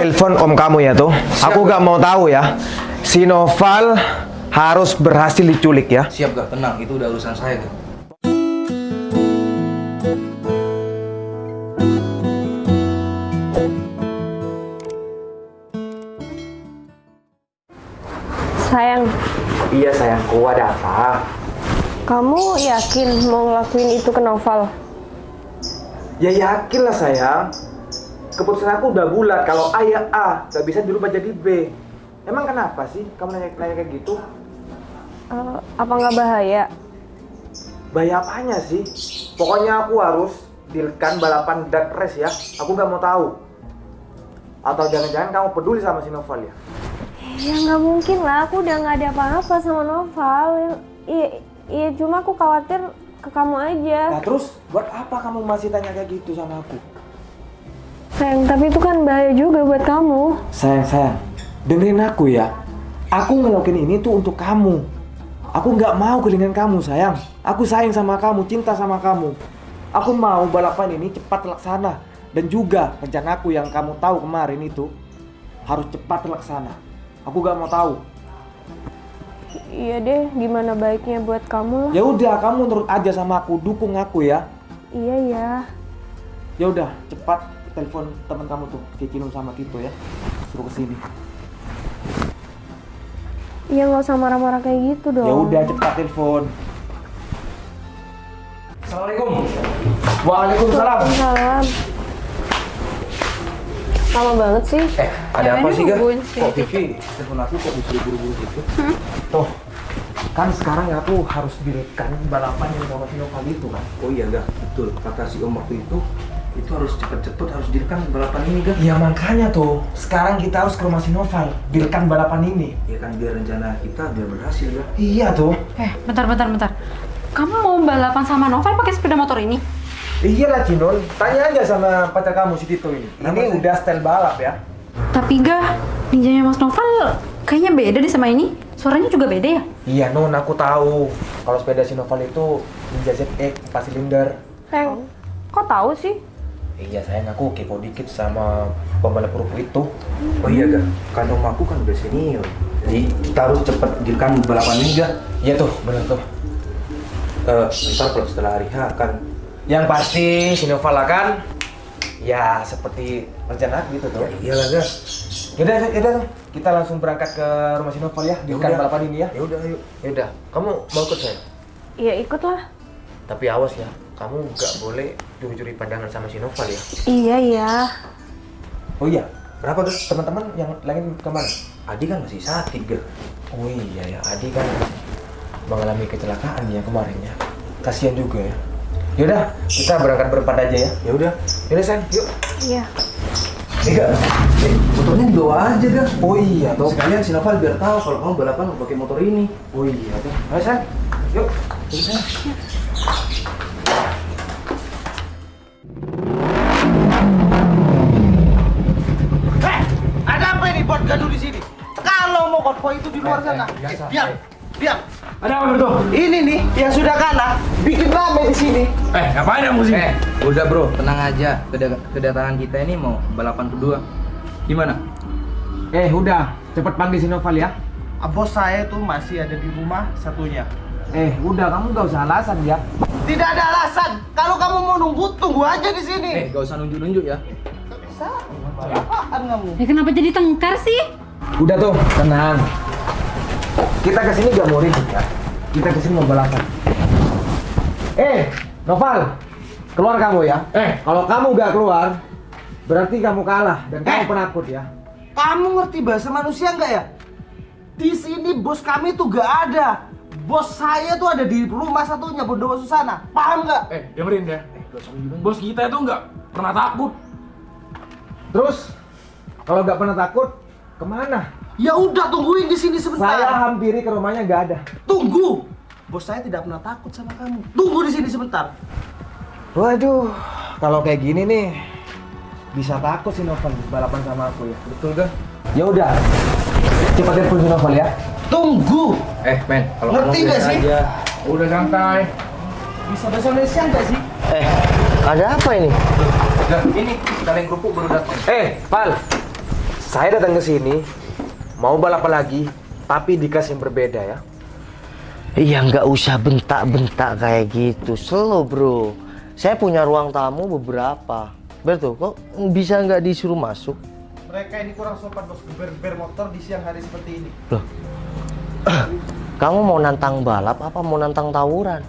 telepon om kamu ya tuh. Aku gak mau tahu ya. Si Noval harus berhasil diculik ya. Siap gak? Tenang, itu udah urusan saya gak? Sayang, Iya sayangku, ada apa? kamu yakin mau ngelakuin itu ke Noval? Ya yakin lah sayang. Keputusan aku udah bulat. Kalau A ya A, gak bisa dirubah jadi B. Emang kenapa sih kamu nanya kayak gitu? Apa nggak bahaya? Bahaya apanya sih? Pokoknya aku harus dealkan balapan drag race ya. Aku gak mau tahu. Atau jangan-jangan kamu peduli sama si Noval ya? Ya nggak mungkin lah, aku udah nggak ada apa-apa sama Noval. Iya, cuma aku khawatir ke kamu aja. Nah terus buat apa kamu masih tanya kayak gitu sama aku? Sayang, tapi itu kan bahaya juga buat kamu. Sayang, dengerin aku ya. Aku ngelakuin ini tuh untuk kamu. Aku nggak mau kehilangan kamu sayang. Aku sayang sama kamu, cinta sama kamu. Aku mau balapan ini cepat terlaksana. Dan juga rencanaku yang kamu tahu kemarin itu harus cepat terlaksana. Aku gak mau tahu. Iya deh, gimana baiknya buat kamu lah. Ya udah, kamu nurut aja sama aku, dukung aku ya. Iya ya. Ya udah, cepat telepon teman kamu tuh, Kinum sama Tito ya. Suruh kesini. Iya, nggak usah marah-marah kayak gitu dong. Ya udah, cepat telepon. Assalamualaikum. Waalaikumsalam. Salam. Lama banget sih. Ada apa sih gak? nungguin sih. Kok Vivi telepon aku kok disuruh buru-buru gitu? Tuh, kan sekarang aku harus dealkan balapan yang sama si Noval itu kan. Oh iya gak? Betul, kata si om waktu itu harus cepet-cepet harus dirikan balapan ini gak? Ya makanya tuh, sekarang kita harus ke rumah si Noval, dealkan balapan ini. Ya kan biar rencana kita biar berhasil ya. Iya tuh. Bentar. Kamu mau balapan sama Noval pakai sepeda motor ini? Iya lah Cinon, tanya aja sama pacar kamu si Tito ini. Ini udah style balap ya. Tapi gak, ninjanya Mas Noval kayaknya beda deh sama ini. Suaranya juga beda ya? Iya Non, aku tahu. Kalau sepeda si Noval itu Ninja ZX 4 silinder. Sayang, kok tahu sih? Iya sayang, aku kepo dikit sama pembalap rupu itu. Oh iya gak? Kan om aku kan udah senior. Jadi kita harus cepet dirikan balapan ini gak? Iya tuh, bener tuh. Ntar kalau setelah hari H kan. Yang pasti si Noval akan ya seperti rencana gitu tuh. Iya lah gak? Yaudah tuh, kita langsung berangkat ke rumah si Noval ya, dealkan balapan ini ya. Ya udah ayo. Yaudah, kamu mau ikut saya? Iya, ikutlah. Tapi awas ya, kamu nggak boleh curi-curi pandangan sama si Noval ya. Iya. Oh iya, berapa tuh teman-teman yang lain kemana? Adi kan masih sakit gak? Oh iya ya, Adi kan mengalami kecelakaan ya kemarin ya. Kasihan juga ya. Yaudah, kita berangkat berempat aja ya. Ya udah. Yaudah sayang, yuk. Iya. Iya. Motornya dibawa aja gak? Oh iya tuh. Sekalian si Noval biar tahu kalau kamu balapan pakai motor ini. Oh iya tuh. Ayo sayang, yuk. Yuk sayang. Ada apa ini buat gaduh di sini? Kalau mau konvoy itu di luar sana. Diam. Ada apa tuh? Ini nih yang sudah kalah bikin rame di sini. Ngapain ya musik? Udah bro, tenang aja. Kedatangan kita ini mau balapan kedua. Gimana? Udah, cepet panggil si Noval ya. Bos saya tuh masih ada di rumah satunya. Udah, kamu gak usah alasan ya. Tidak ada alasan. Kalau kamu mau nunggu, tunggu aja di sini. Gak usah nunjuk-nunjuk ya. Bisa? Apaan kamu? Ya kenapa jadi tengkar sih? Udah tuh, tenang. Kita kesini gak mau ribut ya. Kita kesini mau balapan. Noval, keluar kamu ya. Kalau kamu gak keluar, berarti kamu kalah dan kamu penakut ya. Kamu ngerti bahasa manusia nggak ya? Di sini bos kami tuh gak ada. Bos saya tuh ada di rumah satunya, Bondowo Susana. Paham nggak? Dengerin ya. Bos kita itu nggak pernah takut. Terus, kalau gak pernah takut, kemana? Ya udah tungguin di sini sebentar. Saya hampiri ke rumahnya gak ada. Tunggu. Bos saya tidak pernah takut sama kamu. Tunggu di sini sebentar. Waduh, kalau kayak gini nih, bisa takut si Noval balapan sama aku ya. Betul gak? Ya udah, cepat telepon si Noval ya. Tunggu. Men, kalau Ngerti kamu nggak biasa sih? aja. Udah santai. Bisa bahasa Indonesia nggak sih? Ada apa ini? Ini kaleng kerupuk baru datang. Val, Saya datang ke sini mau balapan lagi, tapi di kelas yang berbeda ya. Iya, nggak usah bentak-bentak kayak gitu. Slow bro. Saya punya ruang tamu beberapa. Betul, kok bisa nggak disuruh masuk? Mereka ini kurang sopan bos, ber motor di siang hari seperti ini. Loh, kamu mau nantang balap apa mau nantang tawuran?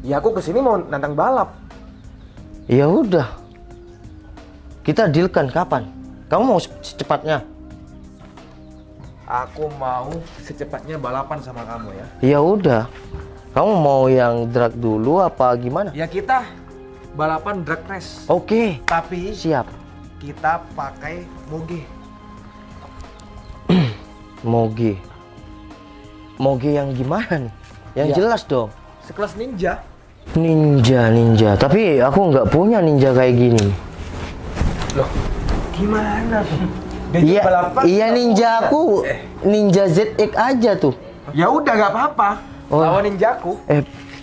Ya aku kesini mau nantang balap. Ya udah, kita dealkan kapan? Kamu mau secepatnya? Aku mau secepatnya balapan sama kamu ya. Ya udah, kamu mau yang drag dulu apa gimana? Ya kita balapan drag race. Oke, Tapi siap. kita pakai moge. Moge. Moge yang gimana nih? Yang Ya. jelas dong. Sekelas ninja. Ninja. Tapi aku nggak punya ninja kayak gini. Loh, gimana tuh? Iya, balapan iya nggak ninja bisa. aku. Ninja ZX aja tuh. Ya udah nggak apa-apa. Oh. Lawan ninjaku.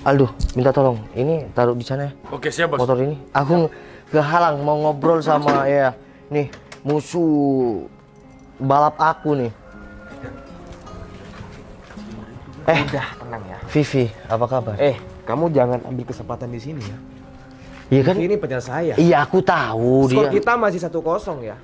Aldo, minta tolong. Ini taruh di sana ya. Oke, siap, Bos. Motor ini. Aku kehalang mau ngobrol sama ya nih musuh balap aku nih. Udah tenang ya. Vivi, apa kabar? Kamu jangan ambil kesempatan di sini ya. Iya kan? Ini pacar saya. Iya aku tahu Skor dia. kita masih 1-0 ya.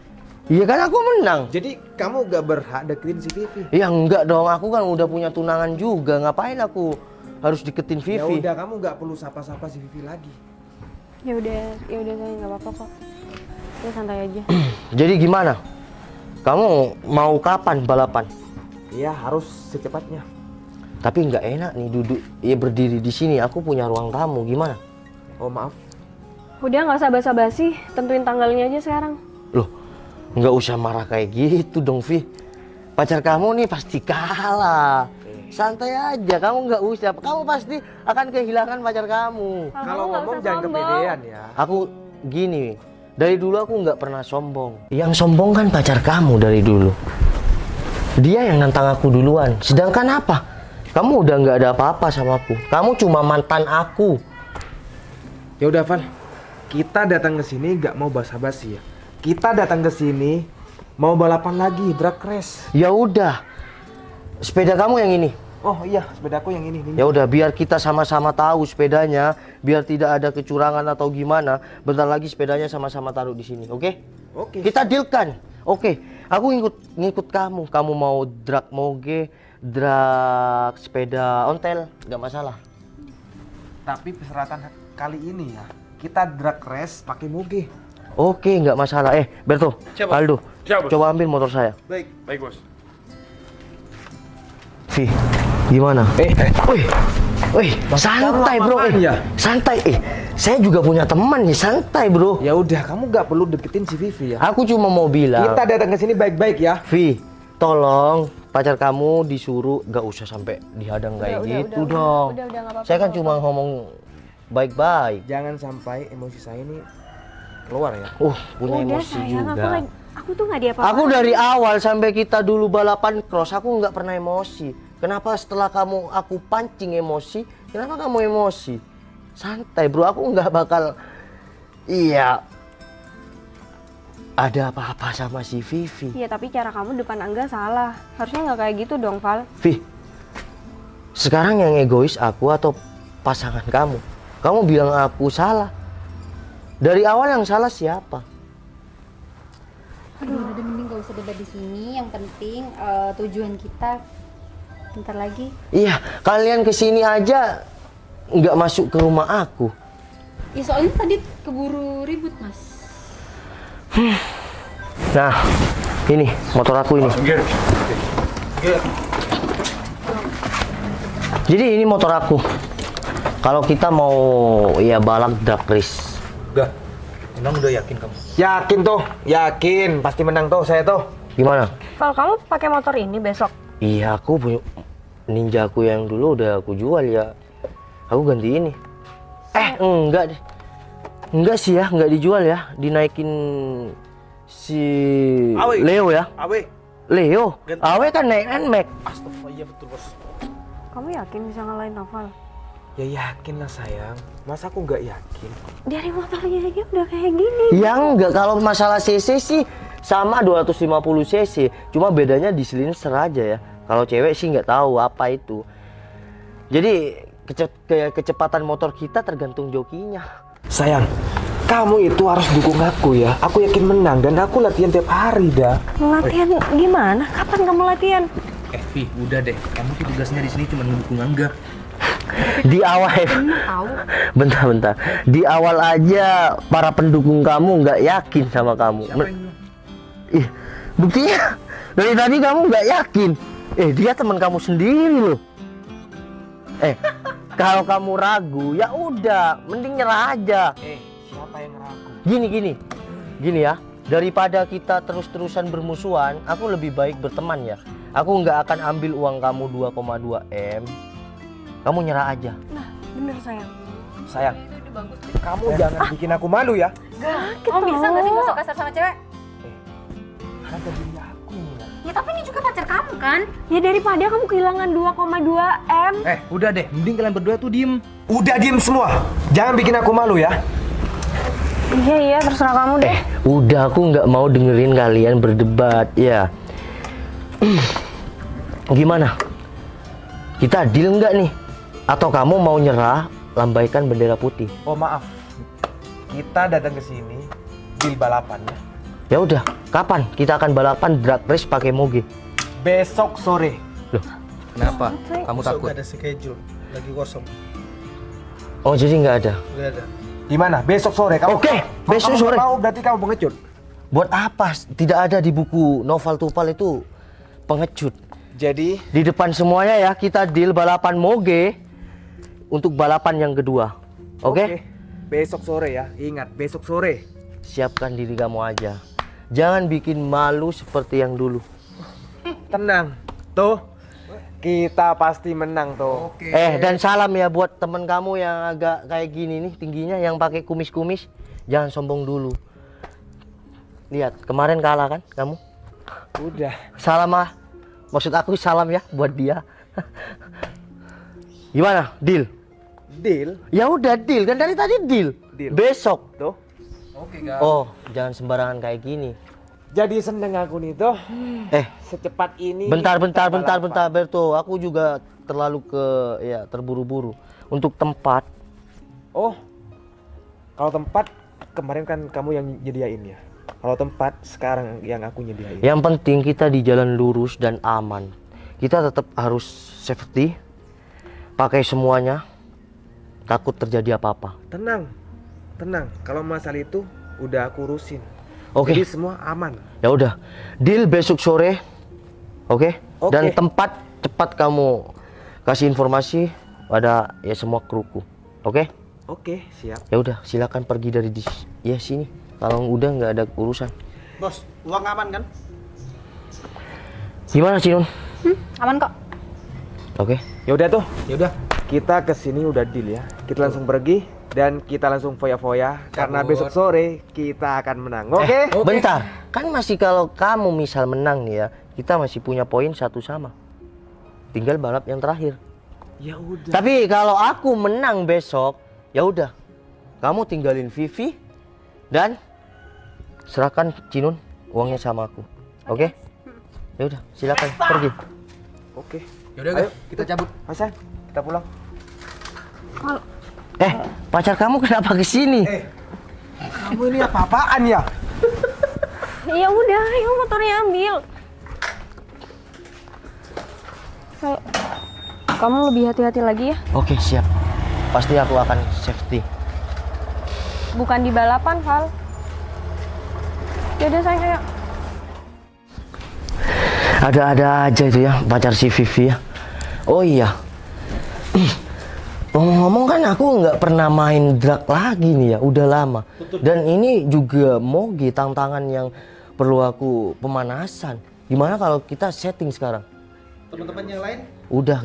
Iya kan aku menang. Jadi kamu gak berhak deketin si Vivi. Iya enggak dong, aku kan udah punya tunangan juga. Ngapain aku harus deketin Ya Vivi? udah, kamu gak perlu sapa-sapa si Vivi lagi. Ya udah saya nggak apa-apa kok. Lu santai aja. Jadi gimana? Kamu mau kapan balapan? Iya, harus secepatnya. Tapi nggak enak nih duduk ya berdiri di sini. Aku punya ruang tamu. Gimana? Oh maaf. Udah nggak usah basa-basi, tentuin tanggalnya aja sekarang. Loh, nggak usah marah kayak gitu dong, Vi. Pacar kamu nih pasti kalah. Santai aja, kamu nggak usah. Kamu pasti akan kehilangan pacar kamu. Kalau nggak ngomong usah jangan sombong. kepedean ya. Aku gini, dari dulu aku nggak pernah sombong. Yang sombong kan pacar kamu dari dulu. Dia yang nantang aku duluan. Sedangkan apa? Kamu udah nggak ada apa-apa sama aku. Kamu cuma mantan aku. Ya udah, Van. Kita datang ke sini gak mau basa-basi ya. Kita datang ke sini mau balapan lagi, drag race. Ya udah. Sepeda kamu yang ini. Oh iya, sepedaku yang ini. Ya udah, biar kita sama-sama tahu sepedanya, biar tidak ada kecurangan atau gimana. Bentar lagi sepedanya sama-sama taruh di sini, oke? Oke. Kita dealkan. Oke, aku ngikut kamu. Kamu mau drag moge, drag sepeda ontel, nggak masalah. Tapi persyaratan kali ini ya, kita drag race pakai moge. Oke, nggak masalah. Berto, Siap, Bos. Aldo, Siap, Bos. coba ambil motor saya. Baik. Baik, Bos. Vi, gimana? Wih, santai bro. apaan ya? Santai. Saya juga punya teman nih, santai bro. Ya udah, kamu gak perlu deketin si Vivi ya. Aku cuma mau bilang. Kita datang ke sini baik-baik ya. Vi, tolong pacar kamu disuruh gak usah sampai dihadang kayak gitu dong. Udah, nggak apa-apa. Saya kan cuma ngomong baik-baik. Jangan sampai emosi saya ini keluar ya. Punya Udah emosi sayang, juga. aku tuh nggak diapa-apain. Aku dari awal sampai kita dulu balapan cross, aku nggak pernah emosi. Kenapa setelah aku pancing emosi, kenapa kamu emosi? Santai bro, aku nggak bakal ada apa-apa sama si Vivi. Iya, tapi cara kamu depan Angga salah. Harusnya nggak kayak gitu dong, Val. Vi, sekarang yang egois aku atau pasangan kamu? Kamu bilang aku salah. Dari awal yang salah siapa? Aduh, udah mending gak usah debat di sini. Yang penting tujuan kita bentar lagi. Iya, kalian kesini aja nggak masuk ke rumah aku. Ya soalnya tadi keburu ribut, Mas. Nah, ini motor aku ini. Jadi ini motor aku. Kalau kita mau balap drag race. Udah. Emang udah yakin kamu? Yakin tuh, yakin. Pasti menang tuh saya tuh. Gimana? Val, kamu pakai motor ini besok? Iya, aku punya ninja aku yang dulu udah aku jual ya. Aku ganti ini. Enggak deh. Enggak sih ya, enggak dijual ya. Dinaikin si Awe. Leo ya. Awe. Leo. Ganti. Awe kan naik Nmax. Astagfirullah, iya betul bos. Kamu yakin bisa ngalahin Noval? Ya yakin lah sayang. Masa aku nggak yakin? Dari motornya aja udah kayak gini. Ya enggak, kalau masalah CC sih sama 250 cc, cuma bedanya di silinser aja ya. Kalau cewek sih nggak tahu apa itu. Jadi kecepatan motor kita tergantung jokinya. Sayang, kamu itu harus dukung aku ya. Aku yakin menang dan aku latihan tiap hari dah. Latihan gimana? Kapan kamu latihan? Vi, udah deh. Kamu tuh tugasnya di sini cuma mendukung Angga. Di awal, bentar. Di awal aja para pendukung kamu nggak yakin sama kamu. Siapa yang bilang? Ih, buktinya dari tadi kamu nggak yakin. Dia teman kamu sendiri loh. Kalau kamu ragu, ya udah, mending nyerah aja. Siapa yang ragu? Gini ya. Daripada kita terus-terusan bermusuhan, aku lebih baik berteman ya. Aku nggak akan ambil uang kamu 2,2 M. Kamu nyerah aja. Nah, bener sayang. Sayang, kamu jangan bikin aku malu ya. Kamu bisa nggak sih nggak suka kasar sama cewek? Harga diri aku Nina. Ya tapi ini juga pacar kamu kan? Ya daripada kamu kehilangan 2,2 M. Udah deh. Mending kalian berdua tuh diem. Udah diem semua. Jangan bikin aku malu ya. Iya, terserah kamu deh. Udah, aku nggak mau dengerin kalian berdebat ya. Gimana? Kita deal nggak nih? Atau kamu mau nyerah, lambaikan bendera putih? Oh maaf, kita datang ke sini deal balapan ya. Ya udah, kapan kita akan balapan drag race pakai moge? Besok sore. Loh, Kenapa? Kamu Besok takut? nggak ada schedule, lagi kosong. oh jadi nggak ada. Nggak ada. Gimana? Besok sore. Oke, besok kamu sore. Mau berarti kamu pengecut. Buat apa? Tidak ada di buku novel Tupal itu pengecut. Jadi Di depan semuanya ya, kita deal balapan moge untuk balapan yang kedua. Oke? besok sore ya. Ingat, besok sore. Siapkan diri kamu aja. Jangan bikin malu seperti yang dulu. Tenang. Tuh, kita pasti menang tuh. Dan salam ya buat temen kamu yang agak kayak gini nih tingginya, yang pakai kumis-kumis. Jangan sombong dulu. Lihat, kemarin kalah kan kamu? Udah. Salam ah. Maksud aku salam ya buat dia. Gimana? Deal? Deal. Ya udah deal, kan dari tadi deal. Deal. Besok. Tuh. Oke, guys. Oh, jangan sembarangan kayak gini. Jadi seneng aku nih tuh. Secepat ini. Bentar, kita balapan. Berto. Aku juga terlalu terburu-buru. Untuk tempat. Oh. Kalau tempat kemarin kan kamu yang nyediain ya. Kalau tempat sekarang yang aku nyediain. Yang penting kita di jalan lurus dan aman. Kita tetap harus safety. Pakai semuanya. Takut terjadi apa-apa. Tenang. Kalau masalah itu udah aku urusin. Oke. Jadi semua aman. Ya udah. Deal besok sore. Oke? Oke. Dan tempat cepat kamu kasih informasi pada ya semua kruku. Oke? Oke, siap. Ya udah, silakan pergi dari sini. Kalau udah nggak ada urusan. Bos, uang aman kan? Gimana Cinun? Aman kok. Oke. Ya udah tuh. Yaudah. Kita kesini udah deal ya. Kita langsung pergi dan kita langsung foya-foya karena besok sore kita akan menang. Oke? Bentar. Kan masih kalau kamu misal menang nih ya, kita masih punya poin 1 sama. Tinggal balap yang terakhir. Ya udah. Tapi kalau aku menang besok, ya udah. Kamu tinggalin Vivi dan serahkan Cinun uangnya sama aku. Oke? Ya udah, silakan pergi. Oke. Yaudah, Ayo, guys. Kita cabut. Hasan, kita pulang. Pacar kamu kenapa kesini? Kamu ini apa-apaan ya? Ya udah, ayo motornya ambil. Kamu lebih hati-hati lagi ya. Oke, siap. Pasti aku akan safety. Bukan di balapan, Val. Yaudah sayang, ayo. Ada-ada aja itu ya pacar si Vivi ya. Oh iya. Ngomong-ngomong kan aku nggak pernah main drag lagi nih ya, udah lama. Dan ini juga moge tantangan yang perlu aku pemanasan. Gimana kalau kita setting sekarang? Teman-teman yang lain? Udah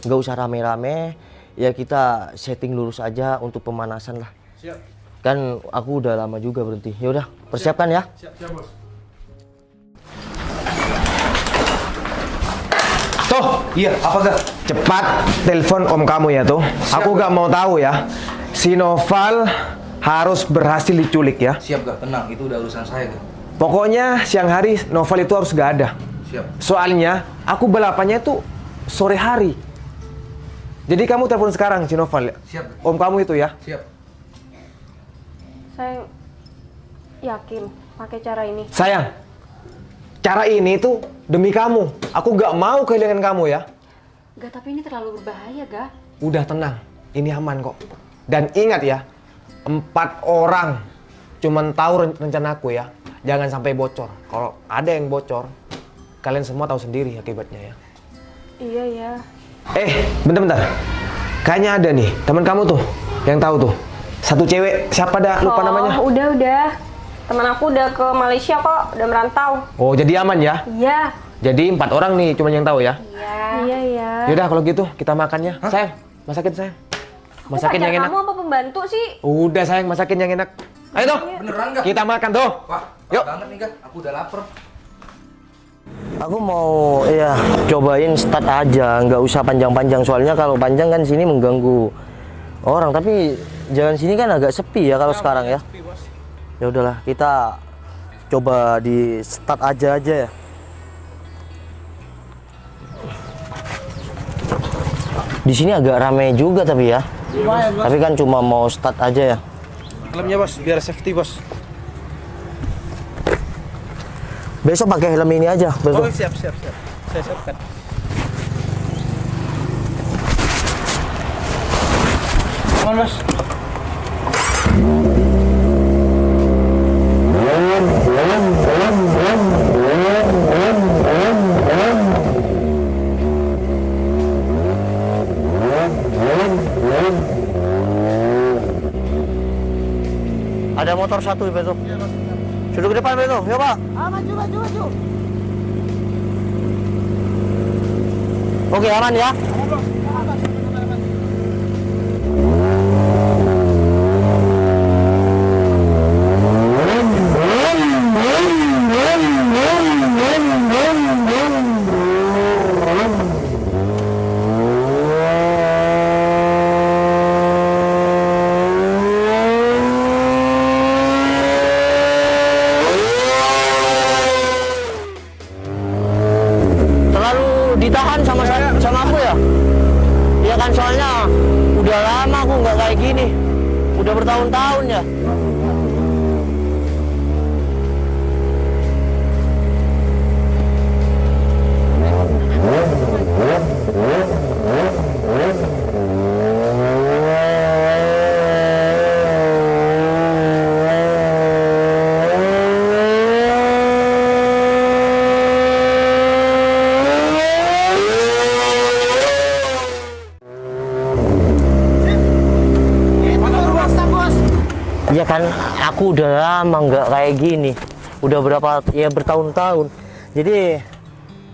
nggak usah rame-rame. Ya kita setting lurus aja untuk pemanasan lah. Siap. Kan aku udah lama juga berhenti. Ya udah, persiapkan ya. Siap, Bos. Tuh, iya, apa gak? Cepat telepon om kamu ya tuh. Aku gak mau tahu ya. Si Noval harus berhasil diculik ya. Siap, gak? Tenang. Itu udah urusan saya, gak? Pokoknya siang hari Noval itu harus gak ada. Siap. Soalnya aku balapannya itu sore hari. Jadi kamu telepon sekarang si Noval. Siap. Om kamu itu ya. Siap. Saya yakin pakai cara ini. Sayang, cara ini tuh demi kamu. Aku gak mau kehilangan kamu ya. Gak, tapi ini terlalu berbahaya, Ga. Udah tenang, ini aman kok. Dan ingat ya, 4 orang cuman tahu rencana aku ya. Jangan sampai bocor. Kalau ada yang bocor, kalian semua tahu sendiri akibatnya ya. Iya ya. Bentar. Kayaknya ada nih teman kamu tuh yang tahu tuh. Satu cewek, siapa dah lupa namanya? Udah. Teman aku udah ke Malaysia kok, udah merantau. Oh, jadi aman ya? Iya. Jadi 4 orang nih cuman yang tahu ya? Iya. Yaudah kalau gitu kita makannya. Sayang, masakin sayang. Masakin yang enak. Kamu apa pembantu sih? Udah sayang, masakin yang enak. Ayo tuh. Beneran nggak? Kita makan tuh. Wah, Yuk. banget nih, Kak. Aku udah lapar. Aku mau cobain start aja, nggak usah panjang-panjang, soalnya kalau panjang kan sini mengganggu orang. Tapi jalan sini kan agak sepi ya kalau sekarang ya. Ya udahlah, kita coba di start aja ya. Di sini agak ramai juga tapi ya. Tapi kan cuma mau start aja ya. Helmnya bos, biar safety bos. Besok pakai helm ini aja. Besok. Oh siap. Saya siapkan. Come on bos. Ada motor satu Beto. Sudah ke depan Beto, ya Pak. Maju. Oke, aman ya. Ditahan sama aku ya? Iya kan, soalnya udah lama aku nggak kayak gini, udah bertahun-tahun ya. Iya kan, aku udah lama nggak kayak gini, udah bertahun-tahun. Jadi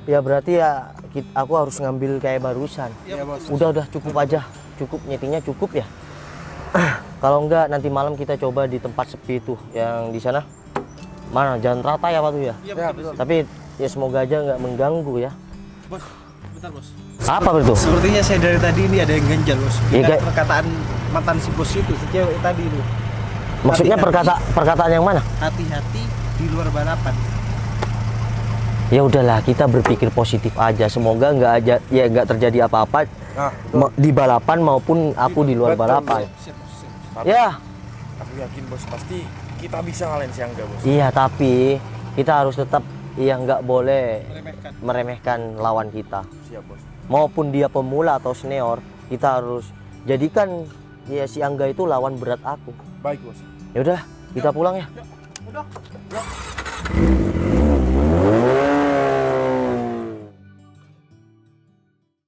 ya berarti ya aku harus ngambil kayak barusan. Ya, bos. Udah cukup aja, cukup nyetingnya cukup ya. Kalau enggak nanti malam kita coba di tempat sepi itu yang di sana. Mana Jalan Rata ya Pak tuh ya? Iya betul. Tapi ya semoga aja nggak mengganggu ya. Bos, bentar bos. Apa itu? Sepertinya saya dari tadi ini ada yang ganjal bos. Iya, Ingat kayak- perkataan mantan si bos itu, si cewek tadi itu. Maksudnya Hati-hati. perkataan yang mana? Hati-hati di luar balapan. Ya udahlah, kita berpikir positif aja. Semoga nggak terjadi apa-apa di balapan maupun aku di luar balapan. Siap. Ya, Aku yakin bos, pasti kita bisa ngalahin si Angga bos. iya, tapi kita harus tetap nggak boleh meremehkan lawan kita. Siap bos. Maupun dia pemula atau senior, kita harus jadikan ya si Angga itu lawan berat aku. Baik bos. Ya udah, kita pulang ya. Udah.